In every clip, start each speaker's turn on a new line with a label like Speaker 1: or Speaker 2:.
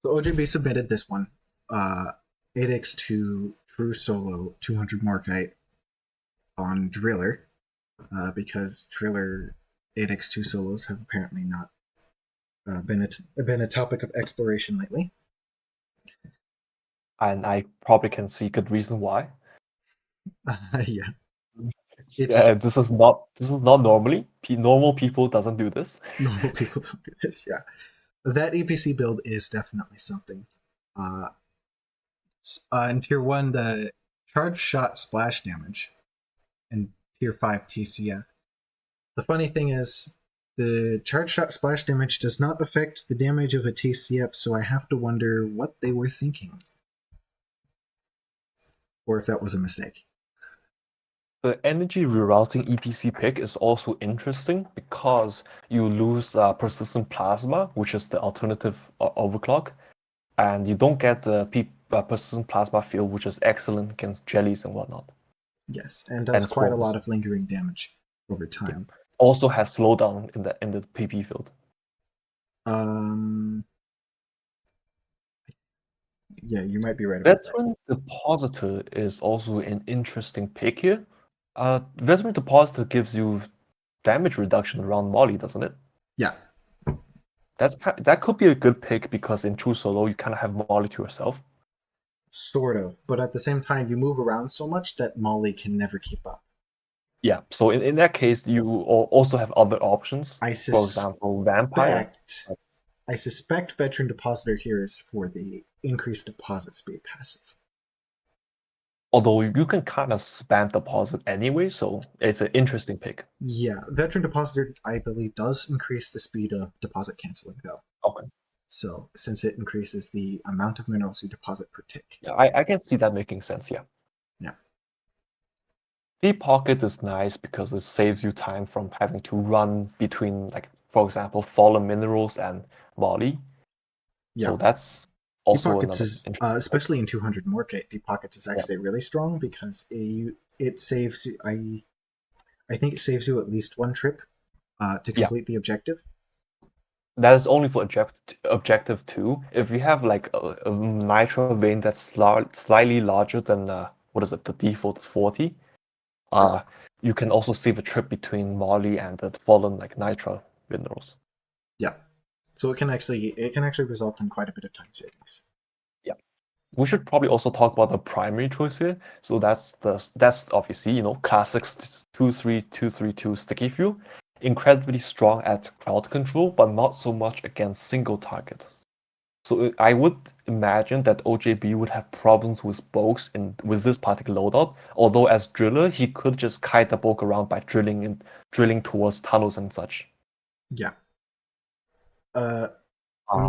Speaker 1: So OJB submitted this one. 8x2 True Solo 200 Morkite on Driller, because Driller 8x2 solos have apparently not been a topic of exploration lately.
Speaker 2: And I probably can see good reason why.
Speaker 1: Yeah,
Speaker 2: Yeah, this is not normally. Normal people doesn't do this.
Speaker 1: normal people don't do this. Yeah, that EPC build is definitely something. Uh, in tier 1, the charge shot splash damage, and tier 5 TCF. The funny thing is, the charge shot splash damage does not affect the damage of a TCF, so I have to wonder what they were thinking. Or if that was a mistake.
Speaker 2: The energy rerouting EPC pick is also interesting because you lose persistent plasma, which is the alternative overclock, and you don't get the persistent plasma field, which is excellent against jellies and whatnot.
Speaker 1: Yes, and does
Speaker 2: And
Speaker 1: quite a
Speaker 2: swarms.
Speaker 1: lot of lingering damage over time.
Speaker 2: Also has slowdown in the PP field.
Speaker 1: Yeah, you might be right about that.
Speaker 2: Veteran Depositor is also an interesting pick here. Veteran Depositor gives you damage reduction around Molly, doesn't it?
Speaker 1: Yeah.
Speaker 2: That could be a good pick because in True Solo you kind of have Molly to yourself.
Speaker 1: Sort of, but at the same time, you move around so much that Molly can never keep up.
Speaker 2: Yeah, so in that case, you also have other options. For example, Vampire.
Speaker 1: I suspect Veteran Depositor here is for the increased deposit speed passive.
Speaker 2: Although you can kind of spam deposit anyway, so it's an interesting pick.
Speaker 1: Yeah, Veteran Depositor, I believe, does increase the speed of deposit canceling, though.
Speaker 2: Okay.
Speaker 1: So, since it increases the amount of minerals you deposit per tick.
Speaker 2: Yeah, I can see that making sense, yeah.
Speaker 1: Yeah.
Speaker 2: Deep Pocket is nice because it saves you time from having to run between, like, for example, fallen minerals and Molly.
Speaker 1: Yeah.
Speaker 2: So that's
Speaker 1: Deep
Speaker 2: also
Speaker 1: Pockets
Speaker 2: another
Speaker 1: is, especially in 200 Morkite, Deep Pockets is actually really strong because it saves, I think it saves you at least one trip to complete the objective.
Speaker 2: That is only for objective 2. If you have like a nitro vein that's slightly larger than what is it, the default 40, you can also save a trip between Molly and the fallen like nitro minerals.
Speaker 1: Yeah, so it can actually result in quite a bit of time savings.
Speaker 2: Yeah, we should probably also talk about the primary choice here. So that's obviously classic 2-3-2-3-2 sticky fuel. Incredibly strong at crowd control, but not so much against single targets. So I would imagine that OJB would have problems with bulks with this particular loadout. Although as driller, he could just kite the bulk around by drilling towards tunnels and such.
Speaker 1: Yeah. It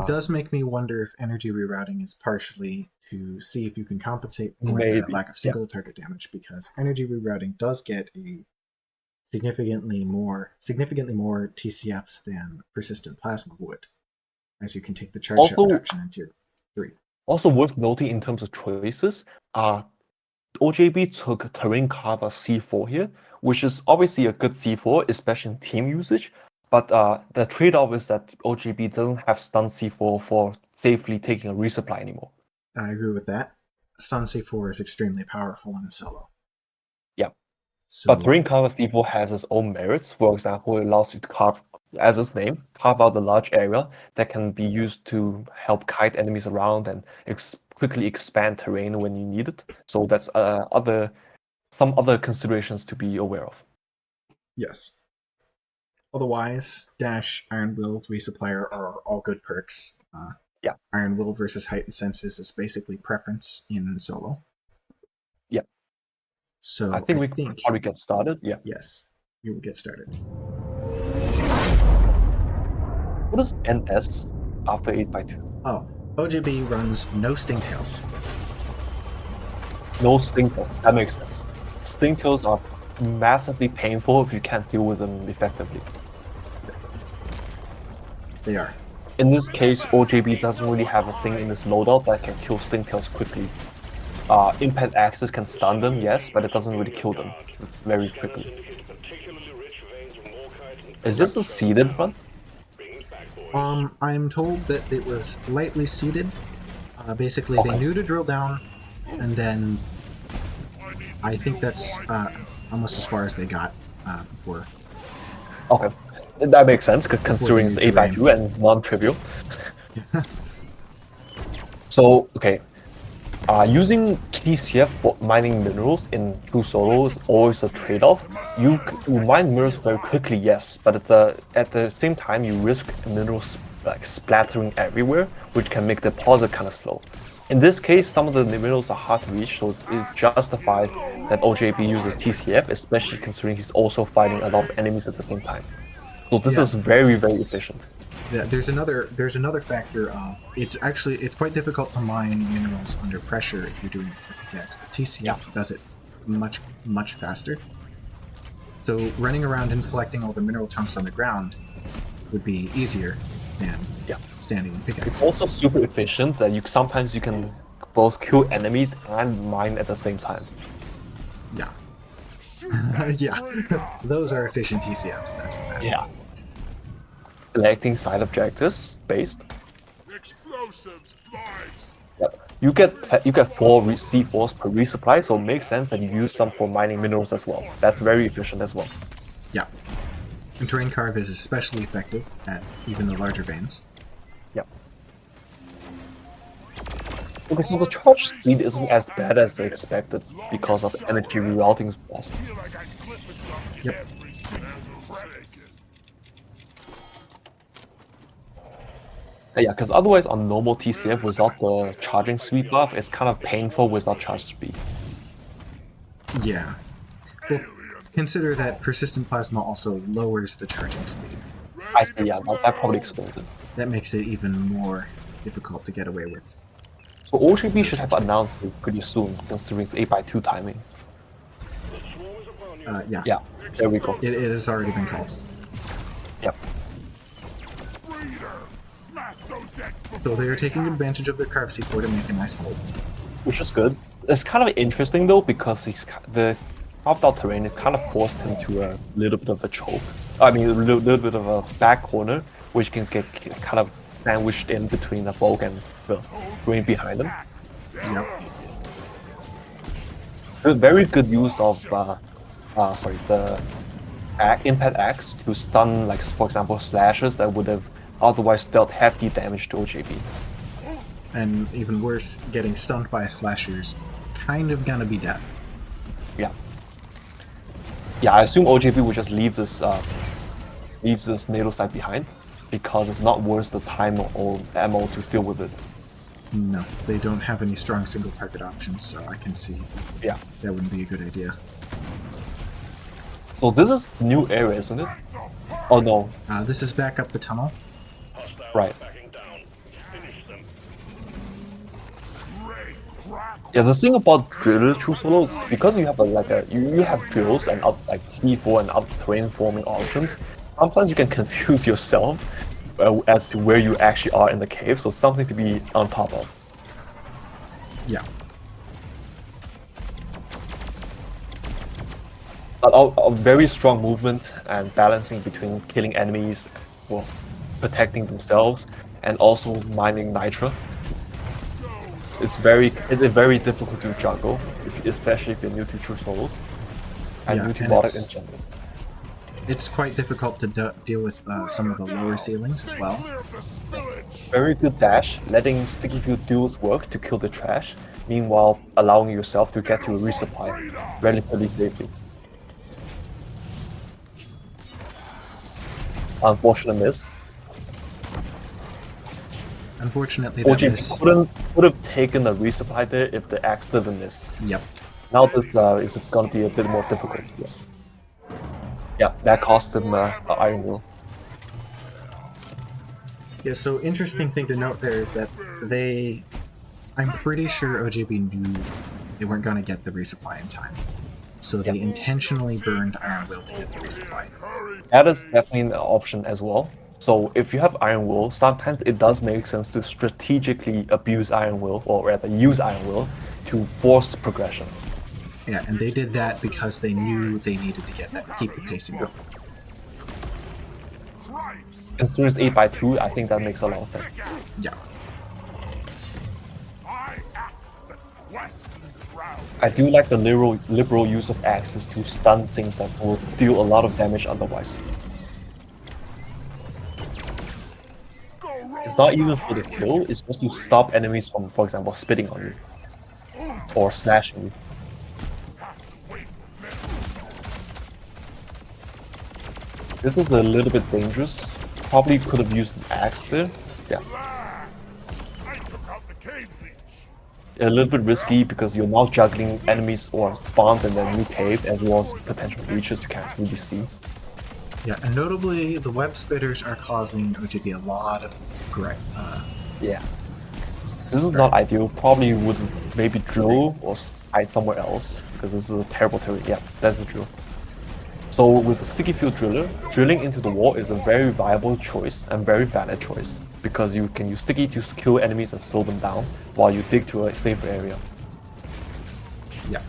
Speaker 1: does make me wonder if energy rerouting is partially to see if you can compensate for the lack of single target damage, because energy rerouting does get a significantly more TCFs than persistent plasma would, as you can take the charge shot reduction in tier 3.
Speaker 2: Also worth noting in terms of choices, OJB took Terrain Carver C4 here, which is obviously a good C4, especially in team usage. But the trade-off is that OJB doesn't have stun C4 for safely taking a resupply anymore.
Speaker 1: I agree with that. Stun C4 is extremely powerful in solo.
Speaker 2: Yeah. So, but Terrain Carver C4 has its own merits. For example, it allows you to carve, as its name, carve out a large area that can be used to help kite enemies around and quickly expand terrain when you need it. So that's some other considerations to be aware of.
Speaker 1: Yes. Otherwise, Dash, Iron Will, Resupplier are all good perks. Iron Will versus Heightened Senses is basically preference in solo.
Speaker 2: Yeah.
Speaker 1: So
Speaker 2: I think we can probably get started. Yeah.
Speaker 1: Yes, you will get started.
Speaker 2: What is NS after 8x2?
Speaker 1: Oh, OJB runs no Stingtails.
Speaker 2: No Stingtails. That makes sense. Stingtails are massively painful if you can't deal with them effectively.
Speaker 1: They are.
Speaker 2: In this case, OJB doesn't really have a thing in this loadout that can kill Stingtails quickly. Impact Axis can stun them, yes, but it doesn't really kill them very quickly. Is this a seeded run?
Speaker 1: I'm told that it was lightly seeded. Basically, they
Speaker 2: Okay.
Speaker 1: knew to drill down, and then I think that's almost as far as they got before.
Speaker 2: Okay, that makes sense,
Speaker 1: Before
Speaker 2: considering
Speaker 1: they
Speaker 2: it's
Speaker 1: knew
Speaker 2: 8x2
Speaker 1: terrain.
Speaker 2: and it's non-trivial. So, okay, using TCF for mining minerals in true solo is always a trade-off. You mine minerals very quickly, yes, but at the same time you risk minerals like splattering everywhere, which can make the deposit kind of slow. In this case, some of the minerals are hard to reach, so it's justified that OJB uses TCF, especially considering he's also fighting a lot of enemies at the same time. So this
Speaker 1: Yeah.
Speaker 2: is very, very efficient.
Speaker 1: Yeah, there's another factor of it's quite difficult to mine minerals under pressure if you're doing it with pickaxe, but TCF does it much faster. So running around and collecting all the mineral chunks on the ground would be easier than
Speaker 2: Yeah.
Speaker 1: standing in pickaxe.
Speaker 2: It's also super efficient that sometimes you can both kill enemies and mine at the same time.
Speaker 1: Yeah. Yeah. Those are efficient TCFs, that's what that.
Speaker 2: Yeah. Selecting side objectives based.
Speaker 3: Explosives, flies.
Speaker 2: Yep. You get 4 C4s per resupply, so it makes sense that you use some for mining minerals as well. That's very efficient as well.
Speaker 1: Yeah. And terrain carve is especially effective at even the larger veins.
Speaker 2: Yep. Okay, so the charge speed isn't as bad as expected because of energy rerouting walls.
Speaker 3: Feel like I glisten enough
Speaker 1: Yep.
Speaker 3: every single break.
Speaker 2: Yeah, because otherwise on normal TCF without the charging speed buff, it's kind of painful without charge speed.
Speaker 1: Yeah. Well, consider that persistent plasma also lowers the charging speed.
Speaker 2: I see, yeah, that probably explains it.
Speaker 1: That makes it even more difficult to get away with.
Speaker 2: So OGB should have announced it pretty soon, considering it's 8x2 timing.
Speaker 1: Yeah.
Speaker 2: Yeah, there we go.
Speaker 1: It has already been called.
Speaker 2: Yep.
Speaker 3: Breeder, smash those explosives.
Speaker 1: So they are taking advantage of their carve C4 to make a nice hole.
Speaker 2: Which is good. It's kind of interesting though, because the carved out terrain, it kind of forced him to a little bit of a choke. I mean, a little bit of a back corner, which can get kind of sandwiched in between the bog and the terrain behind him.
Speaker 1: Yep.
Speaker 2: A very good use of the impact axe to stun, like for example, slashers that would have otherwise dealt hefty damage to OJB.
Speaker 1: And even worse, getting stunned by slashers kind of gonna be dead.
Speaker 2: Yeah. Yeah, I assume OJB would just leave this NATO site behind because it's not worth the time or ammo to deal with it.
Speaker 1: No, they don't have any strong single target options, so I can see
Speaker 2: Yeah.
Speaker 1: that wouldn't be a good idea.
Speaker 2: So this is new area, isn't it? Oh no,
Speaker 1: This is back up the tunnel.
Speaker 2: right. Yeah, the thing about drillers true solo is because you have you have drills and like C4 and up terrain forming options. Sometimes you can confuse yourself as to where you actually are in the cave. So something to be on top of.
Speaker 1: Yeah.
Speaker 2: A very strong movement and balancing between killing enemies or protecting themselves and also mining nitra. It's very difficult to juggle, especially if you're new to true solos and
Speaker 1: Yeah,
Speaker 2: new to
Speaker 1: and
Speaker 2: Modic
Speaker 1: it's-
Speaker 2: in general.
Speaker 1: It's quite difficult to deal with some of the lower ceilings as well.
Speaker 3: Clear of the spillage.
Speaker 2: Very good dash, letting sticky field duels work to kill the trash, meanwhile allowing yourself to get to a resupply relatively safely. Unfortunate miss.
Speaker 1: Unfortunately, that
Speaker 2: OG
Speaker 1: miss.
Speaker 2: would have taken a resupply there if the axe didn't miss.
Speaker 1: Yep.
Speaker 2: Now this is gonna be a bit more difficult. Yeah, that cost him iron will.
Speaker 1: Yeah, so interesting thing to note there is that I'm pretty sure OJB knew they weren't going to get the resupply in time. So they intentionally burned Iron Will to get the resupply.
Speaker 2: That is definitely an option as well. So if you have Iron Will, sometimes it does make sense to strategically abuse Iron Will, or rather use Iron Will, to force progression.
Speaker 1: Yeah, and they did that because they knew they needed to keep the pacing up.
Speaker 3: Cripes.
Speaker 2: Considering it's 8x2, I think that makes a lot of sense.
Speaker 1: Yeah.
Speaker 3: I axe the questing crowd.
Speaker 2: I do like the liberal use of axes to stun things that will deal a lot of damage otherwise.
Speaker 3: Go roll
Speaker 2: It's not
Speaker 3: the
Speaker 2: even for the kill, it's just to stop enemies from, for example, spitting on you. Or slashing you.
Speaker 3: have to wait for men.
Speaker 2: This is a little bit dangerous. Probably could have used an axe there. Yeah.
Speaker 3: Relax. I took out the cave leech.
Speaker 2: A little bit risky because you're now juggling enemies or spawns in the new cave as well as potential leeches you can't really see.
Speaker 1: Yeah, and notably, the web spitters are causing OGB a lot of
Speaker 2: Yeah. This is not ideal. Probably would maybe drill or hide somewhere else because this is a terrible terrain. Yeah, that's the drill. So with the sticky field driller, drilling into the wall is a very viable choice and very valid choice because you can use sticky to kill enemies and slow them down while you dig to a safer area.
Speaker 1: Yeah.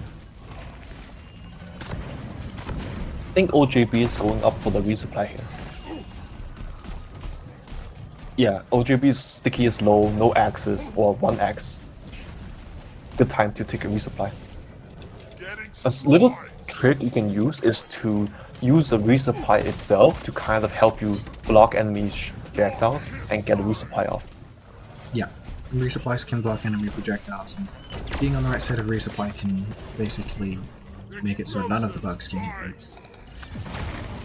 Speaker 2: I think OJB is going up for the resupply here. Yeah, OJB's sticky is low, no axes or one axe. Good time to take a resupply.
Speaker 3: Getting
Speaker 2: A little trick you can use is to use the resupply itself to kind of help you block enemy projectiles and get a resupply off.
Speaker 1: Yeah. And resupplies can block enemy projectiles, and being on the right side of resupply can basically make it so none of the bugs can hit you.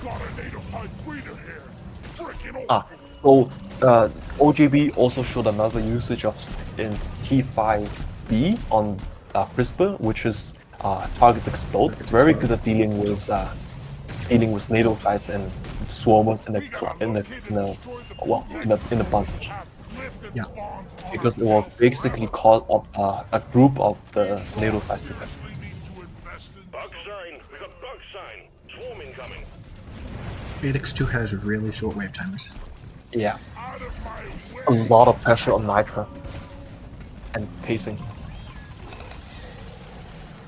Speaker 3: Got a native side breeder here. Freaking old.
Speaker 2: Ah, so OJB also showed another usage of in T5B on Crisper, which is targets explode. Very good at dealing with NATO sites and swarmers in the bunch.
Speaker 3: Have lifted
Speaker 1: Yeah.
Speaker 3: spawns on
Speaker 2: Because it will basically call up a group of the NATO sites together.
Speaker 3: We need to invest in
Speaker 4: Bug sign. We got bug sign. Swarm incoming.
Speaker 1: 8x2 has really short wave timers.
Speaker 2: Yeah,
Speaker 3: out of my
Speaker 2: a
Speaker 3: way.
Speaker 2: lot of pressure on Nitra and pacing.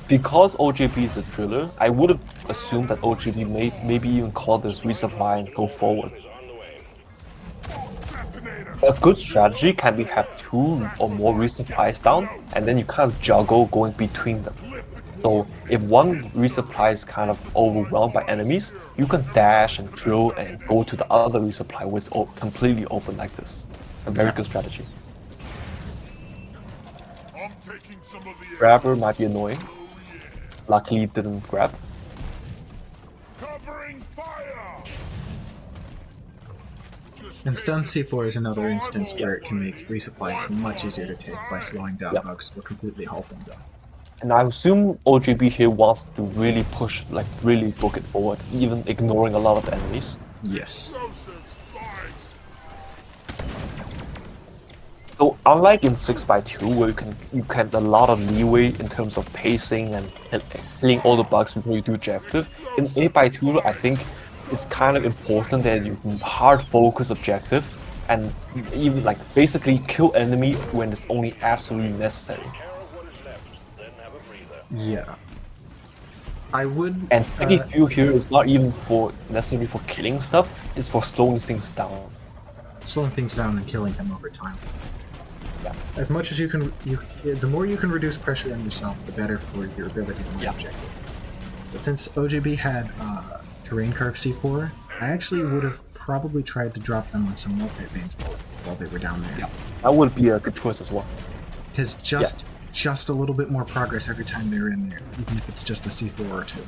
Speaker 2: Because OJB is a driller, I would have assumed that OJB may maybe even call this resupply and go forward.
Speaker 4: Is on the way.
Speaker 3: Detonator.
Speaker 2: A good strategy can be have 2 or more resupplies down, and then you kind of juggle going between them. So if one resupply is kind of overwhelmed by enemies, you can dash and drill and go to the other resupply with completely open like this. A very good strategy.
Speaker 3: I'm taking some of the
Speaker 2: Grabber might be annoying. Luckily it didn't grab.
Speaker 3: covering fire. Just
Speaker 1: And stun
Speaker 3: take
Speaker 1: C4 is another
Speaker 3: survival.
Speaker 1: instance where it can make resupplies much easier to take by slowing down
Speaker 2: Yep.
Speaker 1: bugs or completely halting them.
Speaker 2: And I assume OJB here wants to really push, like really book it forward, even ignoring a lot of enemies.
Speaker 1: Yes.
Speaker 3: Joseph spies.
Speaker 2: So unlike in 6x2 where you can a lot of leeway in terms of pacing and killing all the bugs before you do objective, in 8x2 I think it's kind of important that you can hard focus objective and even like basically kill enemy when it's only absolutely necessary.
Speaker 4: Care of what is left. Then have a breather.
Speaker 1: Yeah. I would.
Speaker 2: And sticky fuel here is not even for necessarily for killing stuff, it's for slowing things down.
Speaker 1: slowing things down and killing them over time.
Speaker 2: Yeah.
Speaker 1: As much as you can, the more you can reduce pressure on yourself, the better for your ability to win
Speaker 2: Yeah.
Speaker 1: objective. But since OJB had terrain curve C4, I actually would have probably tried to drop them on some multi veins while they were down there.
Speaker 2: Yeah. That would be a good choice as well.
Speaker 1: Because just a little bit more progress every time they're in there, even if it's just a C4 or 2.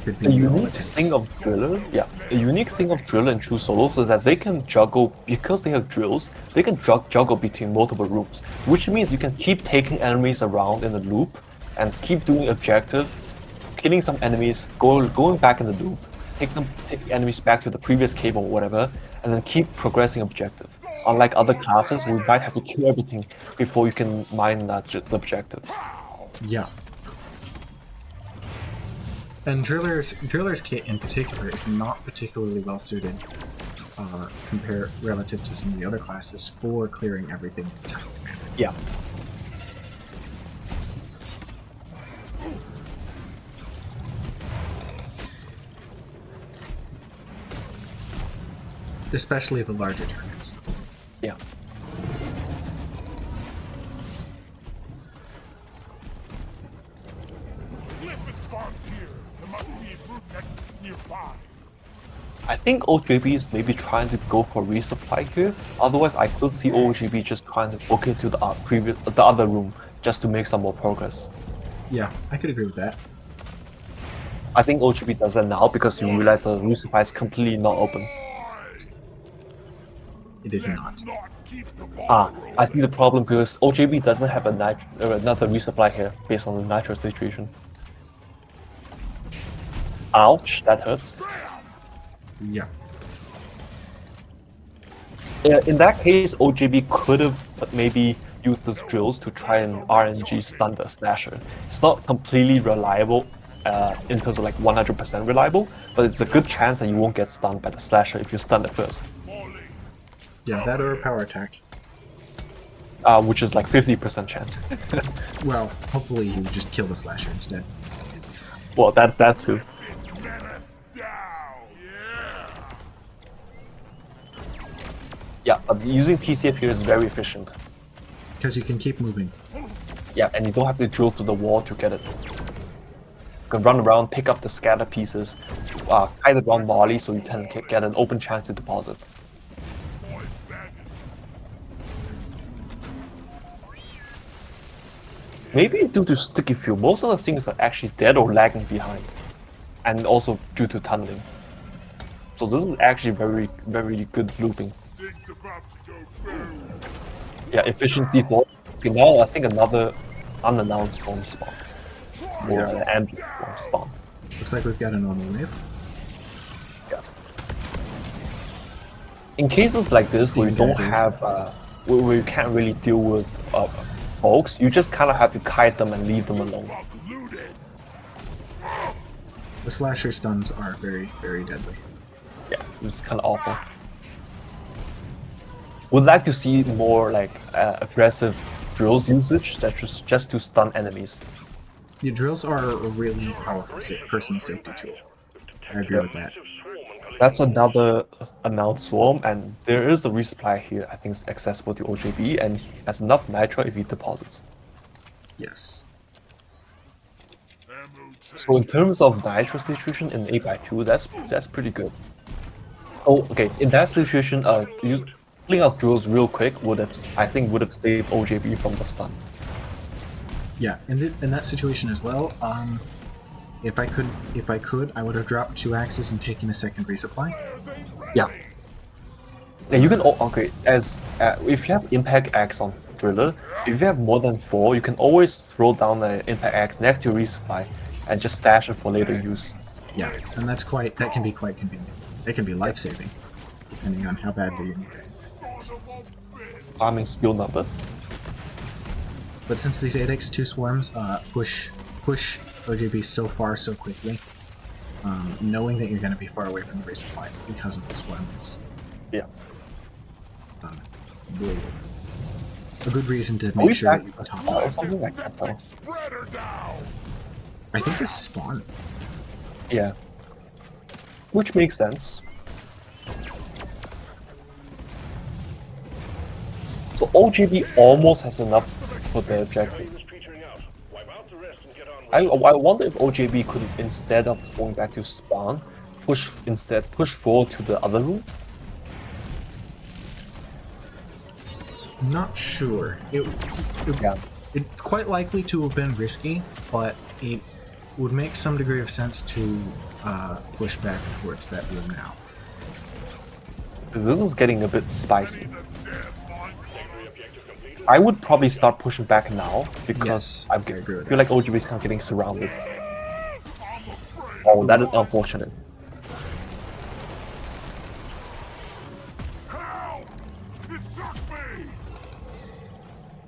Speaker 1: Could be
Speaker 2: The
Speaker 1: all
Speaker 2: unique
Speaker 1: it takes.
Speaker 2: thing of Driller, the unique thing of Driller and True Solos is that they can juggle, because they have drills, they can juggle between multiple rooms, which means you can keep taking enemies around in a loop and keep doing objective, killing some enemies, going back in the loop, take enemies back to the previous cave or whatever, and then keep progressing objective. Unlike other classes, we might have to kill everything before you can mine the objective.
Speaker 1: Yeah. And Driller's kit in particular is not particularly well suited, relative to some of the other classes, for clearing everything in the tile command.
Speaker 2: Yeah.
Speaker 1: especially the larger targets.
Speaker 2: Yeah.
Speaker 3: Listen spawns here. There must be a brute nexus nearby.
Speaker 2: I think OJB is maybe trying to go for resupply here. Otherwise, I could see OJB just trying to book into the other room just to make some more progress.
Speaker 1: Yeah, I could agree with that.
Speaker 2: I think OJB does that now because you realize the resupply is completely not open.
Speaker 1: It is not.
Speaker 3: Let's not keep the ball
Speaker 2: Ah, I
Speaker 3: rolling.
Speaker 2: see the problem because OJB doesn't have another resupply here based on the nitro situation. Ouch, that hurts.
Speaker 1: Yeah.
Speaker 2: In that case, OJB could have maybe used those drills to try and RNG stun the slasher. It's not completely reliable in terms of like 100% reliable, but it's a good chance that you won't get stunned by the slasher if you stun it first,
Speaker 1: Yeah, that or a power attack.
Speaker 2: which is like 50% chance.
Speaker 1: Well, hopefully you just kill the slasher instead.
Speaker 2: Well, that too.
Speaker 3: Menace down. Yeah.
Speaker 2: Yeah, but using TCF here is very efficient.
Speaker 1: Because you can keep moving.
Speaker 2: Yeah, and you don't have to drill through the wall to get it. You can run around, pick up the scatter pieces, hide it around Molly so you can get an open chance to deposit.
Speaker 3: Boy, bandits.
Speaker 2: Maybe due to sticky fuel, most of the things are actually dead or lagging behind. And also due to tunneling. So this is actually very, very good looping.
Speaker 3: Things about to go boom.
Speaker 2: Yeah, efficiency 4. Okay, now I think another unannounced storm spawn. Or
Speaker 1: Yeah.
Speaker 2: an ambient storm spawn.
Speaker 1: Looks like we've got a normal wave.
Speaker 2: Yeah. In cases like this where you
Speaker 1: Steam
Speaker 2: don't
Speaker 1: geysers.
Speaker 2: have, where you can't really deal with folks, you just kind of have to kite them and leave them alone.
Speaker 3: Looted.
Speaker 1: The slasher stuns are very, very deadly.
Speaker 2: Yeah, it's kind of awful. Would like to see more like aggressive drills usage that just to stun enemies.
Speaker 1: The drills are a really powerful personal safety tool. I agree with that.
Speaker 2: That's another announced swarm, and there is a resupply here. I think it's accessible to OJB, and he has enough nitro if he deposits.
Speaker 1: Yes.
Speaker 3: Ammo tank.
Speaker 2: So in terms of nitro situation in 8x2, that's pretty good. Oh, okay. In that situation, pulling out drills real quick would have saved OJB from the stun.
Speaker 1: Yeah, in that situation as well, if I could, I would have dropped 2 axes and taken a second resupply.
Speaker 2: Yeah. And you can okay as if you have impact axe on driller, if you have more than 4, you can always throw down the impact axe next to your resupply and just stash it for later use.
Speaker 1: Yeah, and that can be quite convenient. It can be life-saving, depending on how bad the
Speaker 2: Farming skill number.
Speaker 1: But since these 8x2 swarms push OJB so far so quickly, knowing that you're going to be far away from the resupply because of the swarm is
Speaker 2: Yeah.
Speaker 1: really a good reason to
Speaker 2: Are
Speaker 1: make
Speaker 2: we
Speaker 1: sure
Speaker 2: back
Speaker 1: that you
Speaker 2: to
Speaker 1: top
Speaker 2: spawn or
Speaker 1: up.
Speaker 2: something like that though?
Speaker 3: Spread her down.
Speaker 1: I think this is spawn.
Speaker 2: Yeah. Which makes sense. So OGB almost has enough for the objective. I wonder if OJB could, instead of going back to spawn, push forward to the other room.
Speaker 1: Not sure.
Speaker 2: Yeah.
Speaker 1: It's quite likely to have been risky, but it would make some degree of sense to push back towards that room now.
Speaker 2: Because this is getting a bit spicy. I would probably start pushing back now because
Speaker 1: Yes,
Speaker 2: I
Speaker 1: I agree with
Speaker 2: feel
Speaker 1: that.
Speaker 2: like OGB is kind of getting surrounded. Oh, that is unfortunate.
Speaker 3: Help! It took me.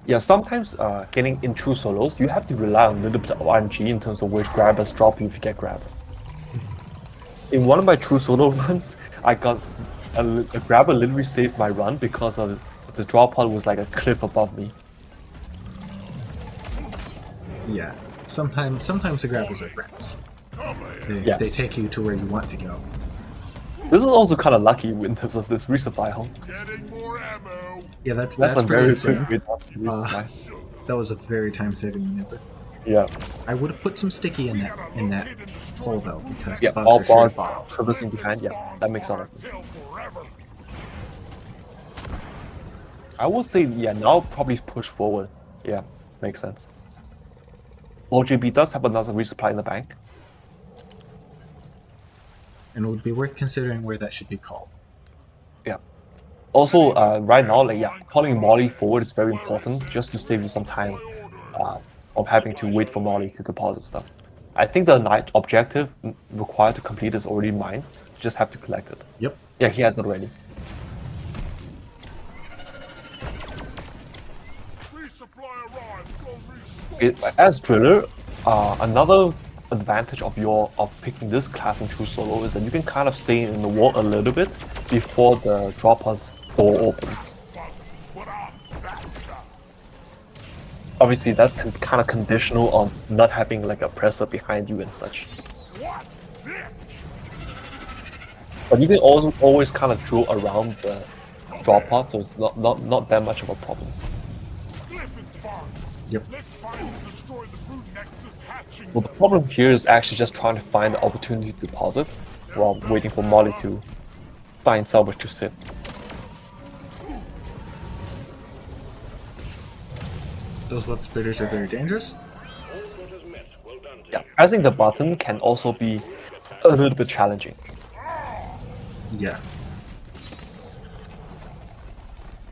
Speaker 2: Yeah, sometimes getting in true solos, you have to rely on a little bit of RNG in terms of which grabbers drop you if you get grabbed. In one of my true solo runs, I got a grabber literally saved my run because of the drop pod was like a cliff above me.
Speaker 1: Yeah. Sometimes the grabbers are rats.
Speaker 3: Come here.
Speaker 1: They,
Speaker 2: Yeah.
Speaker 1: they take you to where you want to go.
Speaker 2: This is also kind of lucky in terms of this resupply, huh?
Speaker 3: Getting more ammo.
Speaker 1: Yeah, that's
Speaker 2: That's a
Speaker 1: pretty
Speaker 2: very
Speaker 1: insane.
Speaker 2: quick resupply.
Speaker 1: That was a very time-saving maneuver.
Speaker 2: Yeah.
Speaker 1: I would have put some sticky in that hole though, because
Speaker 2: Yeah,
Speaker 1: the bugs are straight
Speaker 2: all
Speaker 1: bottom.
Speaker 2: traversing behind, yeah, that makes a lot of sense.
Speaker 3: Till forever.
Speaker 2: I would say, yeah, now probably push forward. Yeah, makes sense. OGB does have another resupply in the bank.
Speaker 1: And it would be worth considering where that should be called.
Speaker 2: Yeah. Also, right now, like, yeah, calling Molly forward is very important just to save you some time of having to wait for Molly to deposit stuff. I think the night objective required to complete is already mined. You just have to collect it.
Speaker 1: Yep.
Speaker 2: Yeah, he has it already.
Speaker 3: Resupply arrived. Go restock.
Speaker 2: As driller, another advantage of picking this class in true solo is that you can kind of stay in the wall a little bit before the dropper's door opens.
Speaker 3: But I'm faster.
Speaker 2: Obviously, that's kind of conditional on not having like a presser behind you and such.
Speaker 3: What's this?
Speaker 2: But you can also always kind of drill around the dropper, so it's not that much of a problem.
Speaker 3: Glyphid spawns.
Speaker 1: Yep.
Speaker 3: Let's find and destroy the brute nexus hatching.
Speaker 2: Well, the problem here is actually just trying to find the opportunity to deposit while waiting for Molly to find somewhere to sit.
Speaker 1: Those web spitters are very dangerous.
Speaker 4: All quotas met. Well done, team.
Speaker 2: Yeah, pressing the button can also be a little bit challenging.
Speaker 1: Yeah.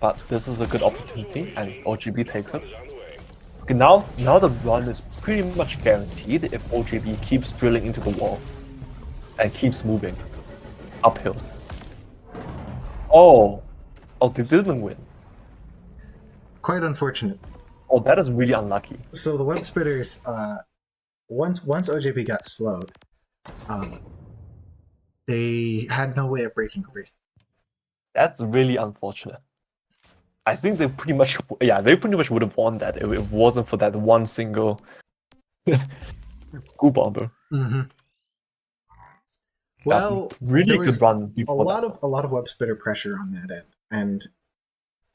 Speaker 2: But this is a good opportunity, and OGB takes it.
Speaker 4: Is on the way.
Speaker 2: Okay, now the run is pretty much guaranteed if OGB keeps drilling into the wall and keeps moving uphill. Oh, they didn't win.
Speaker 1: Quite unfortunate.
Speaker 2: Oh, that is really unlucky.
Speaker 1: So the web spitters, once OJB got slowed, they had no way of breaking free.
Speaker 2: That's really unfortunate. I think they pretty much would have won that if it wasn't for that one single goo bomber.
Speaker 1: Mm-hmm. Well,
Speaker 2: really
Speaker 1: there was
Speaker 2: good run
Speaker 1: a
Speaker 2: before
Speaker 1: lot
Speaker 2: that.
Speaker 1: of web spitter pressure on that end,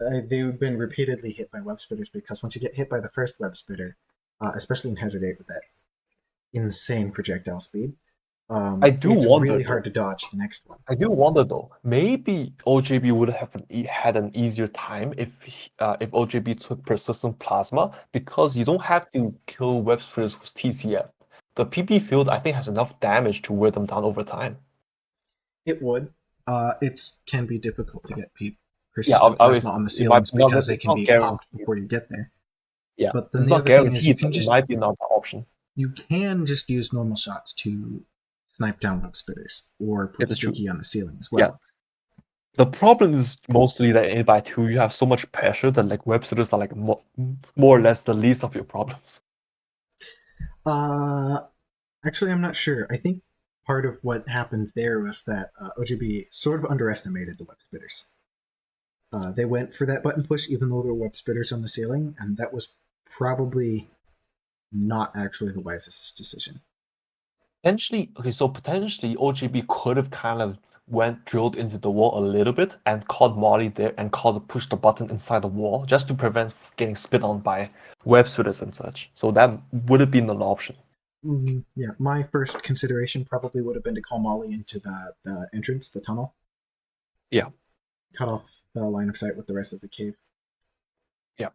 Speaker 1: and they've been repeatedly hit by web spitters because once you get hit by the first web spitter, especially in Hazard 8 with that insane projectile speed, it's
Speaker 2: wonder,
Speaker 1: really hard to dodge the next one.
Speaker 2: I do wonder though, maybe OJB would have had an easier time if OJB took persistent plasma, because you don't have to kill web spitters with TCF. The PP field, I think, has enough damage to wear them down over time.
Speaker 1: It would. It can be difficult to get persistent plasma
Speaker 2: obviously,
Speaker 1: on the ceilings because they
Speaker 2: it's
Speaker 1: can
Speaker 2: not
Speaker 1: be
Speaker 2: guaranteed.
Speaker 1: popped before you get there.
Speaker 2: Yeah,
Speaker 1: But then
Speaker 2: it's
Speaker 1: the
Speaker 2: not
Speaker 1: other thing is you
Speaker 2: guaranteed,
Speaker 1: can
Speaker 2: but it
Speaker 1: just
Speaker 2: might be another option.
Speaker 1: you can just use normal shots to snipe down web spitters or put
Speaker 2: that's true.
Speaker 1: sticky on the ceiling as well.
Speaker 2: Yeah. The problem is mostly that in 8x2 you have so much pressure that like web spitters are like more or less the least of your problems.
Speaker 1: Actually, I'm not sure. I think part of what happened there was that OGB sort of underestimated the web spitters. They went for that button push even though there were web spitters on the ceiling, and that was probably not actually the wisest decision.
Speaker 2: Potentially OGB could have kind of drilled into the wall a little bit and caught Molly there and push the button inside the wall just to prevent getting spit on by web spitters and such. So that would have been an option.
Speaker 1: Yeah, my first consideration probably would have been to call Molly into the entrance, the tunnel.
Speaker 2: Yeah.
Speaker 1: Cut off the line of sight with the rest of the cave.
Speaker 2: Yeah.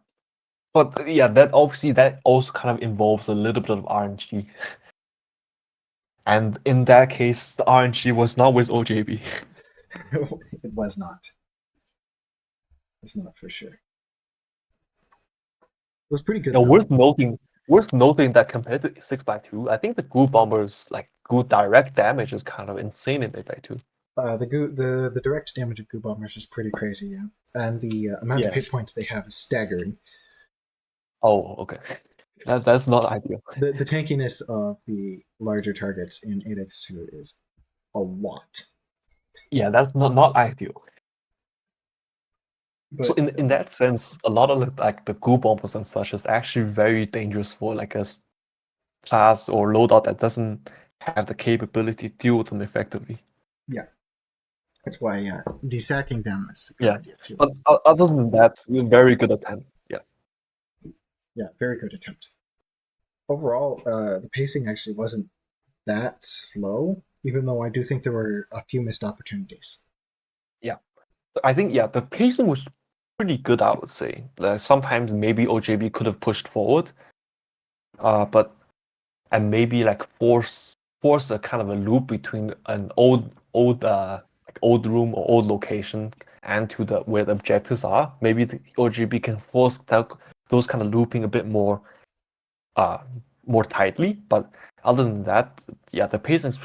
Speaker 2: But yeah, that also kind of involves a little bit of RNG. And in that case, the RNG was not with OJB.
Speaker 1: It was not. It's not for sure. It was pretty good.
Speaker 2: Now, worth noting that compared to 6x2, I think the goo bomber's like goo direct damage is kind of insane in 8x2.
Speaker 1: The direct damage of goo bombers is pretty crazy, yeah. And the amount of hit points they have is staggering.
Speaker 2: Oh, okay. That's not ideal.
Speaker 1: The tankiness of the larger targets in 8x2 is a lot.
Speaker 2: Yeah, that's not ideal.
Speaker 1: But,
Speaker 2: so in that sense, a lot of the goo bombers and such is actually very dangerous for like a class or loadout that doesn't have the capability to deal with them effectively.
Speaker 1: Yeah. That's why desacking them is a good
Speaker 2: Yeah.
Speaker 1: idea too.
Speaker 2: But other than that, very good attempt. Yeah.
Speaker 1: Yeah, very good attempt. Overall, the pacing actually wasn't that slow, even though I do think there were a few missed opportunities.
Speaker 2: I think the pacing was pretty good. I would say. Sometimes maybe OJB could have pushed forward, but and maybe like force a kind of a loop between an old like old room or old location and to the where the objectives are. Maybe the OGB can force those kind of looping a bit more more tightly. But other than that, the pacing is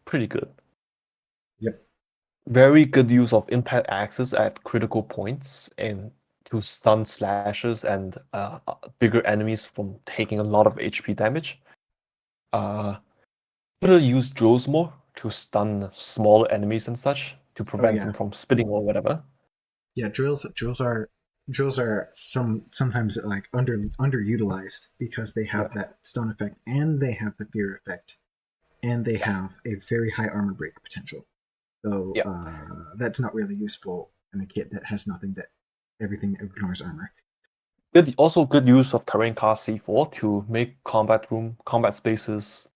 Speaker 2: pretty good.
Speaker 1: Yep.
Speaker 2: Very good use of impact axes at critical points and to stun slashers and bigger enemies from taking a lot of HP damage. Could have used drills more to stun smaller enemies and such to prevent them from spitting or whatever.
Speaker 1: Yeah, drills are sometimes like underutilized because they have that stun effect and they have the fear effect and they have a very high armor break potential. So that's not really useful in a kit that has everything ignores armor.
Speaker 2: Also good use of terrain cast C4 to make combat spaces,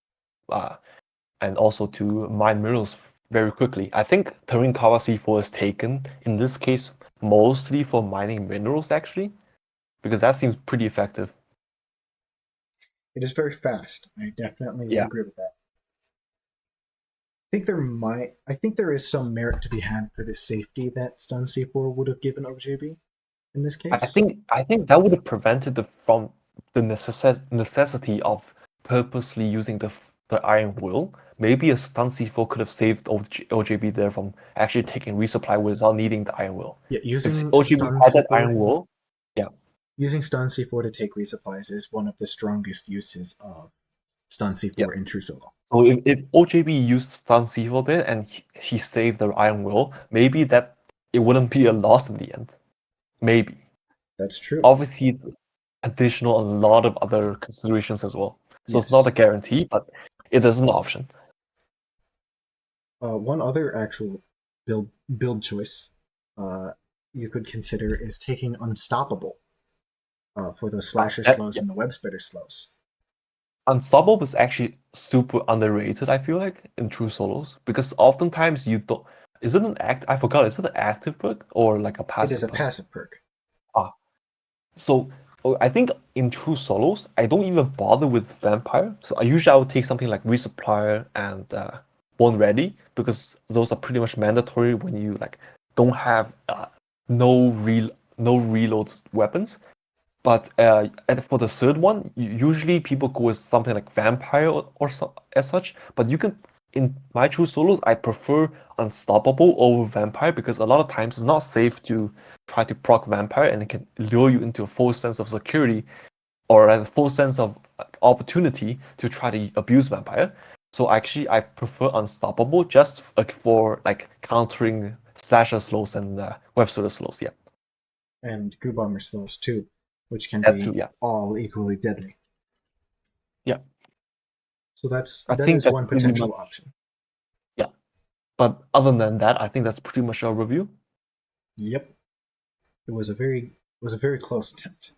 Speaker 2: and also to mine minerals very quickly. I think terrain cover C4 is taken in this case mostly for mining minerals actually, because that seems pretty effective.
Speaker 1: It is very fast. I definitely would agree with that. I think there is some merit to be had for the safety that stun C4 would have given OJB in this case.
Speaker 2: I think that would have prevented from the necessity of purposely using the Iron Will. Maybe a stun C4 could have saved OJB there from actually taking resupply without needing the Iron Will.
Speaker 1: Yeah, using
Speaker 2: if OJB
Speaker 1: stun
Speaker 2: had that
Speaker 1: C4,
Speaker 2: Iron Will,
Speaker 1: using stun C4 to take resupplies is one of the strongest uses of stun C4 in true solo.
Speaker 2: So if OJB used stun C4 there and he saved the Iron Will, maybe that it wouldn't be a loss in the end. Maybe.
Speaker 1: That's true.
Speaker 2: Obviously, it's additional a lot of other considerations as well. So it's not a guarantee, but it is an option.
Speaker 1: One other actual build choice you could consider is taking Unstoppable for those slasher slows and the web spreader slows.
Speaker 2: Unstoppable is actually super underrated, I feel like, in true solos, because oftentimes you don't. Is it an I forgot. Is it an active perk or like a passive?
Speaker 1: It is a passive perk.
Speaker 2: So I think in true solos, I don't even bother with vampire. So I would take something like resupplier and born ready, because those are pretty much mandatory when you like don't have no reload weapons. But for the third one, usually people go with something like vampire or as such. But you can, in my true solos, I prefer unstoppable over vampire, because a lot of times it's not safe to try to proc vampire, and it can lure you into a false sense of security or a full sense of opportunity to try to abuse vampire. So actually, I prefer unstoppable just for like countering slasher slows and web server slows. Yeah.
Speaker 1: And goo bomber slows too, which can
Speaker 2: That
Speaker 1: be
Speaker 2: too,
Speaker 1: all equally deadly.
Speaker 2: Yeah.
Speaker 1: So that is one potential option.
Speaker 2: Yeah. But other than that, I think that's pretty much our review.
Speaker 1: Yep. It was a very close attempt.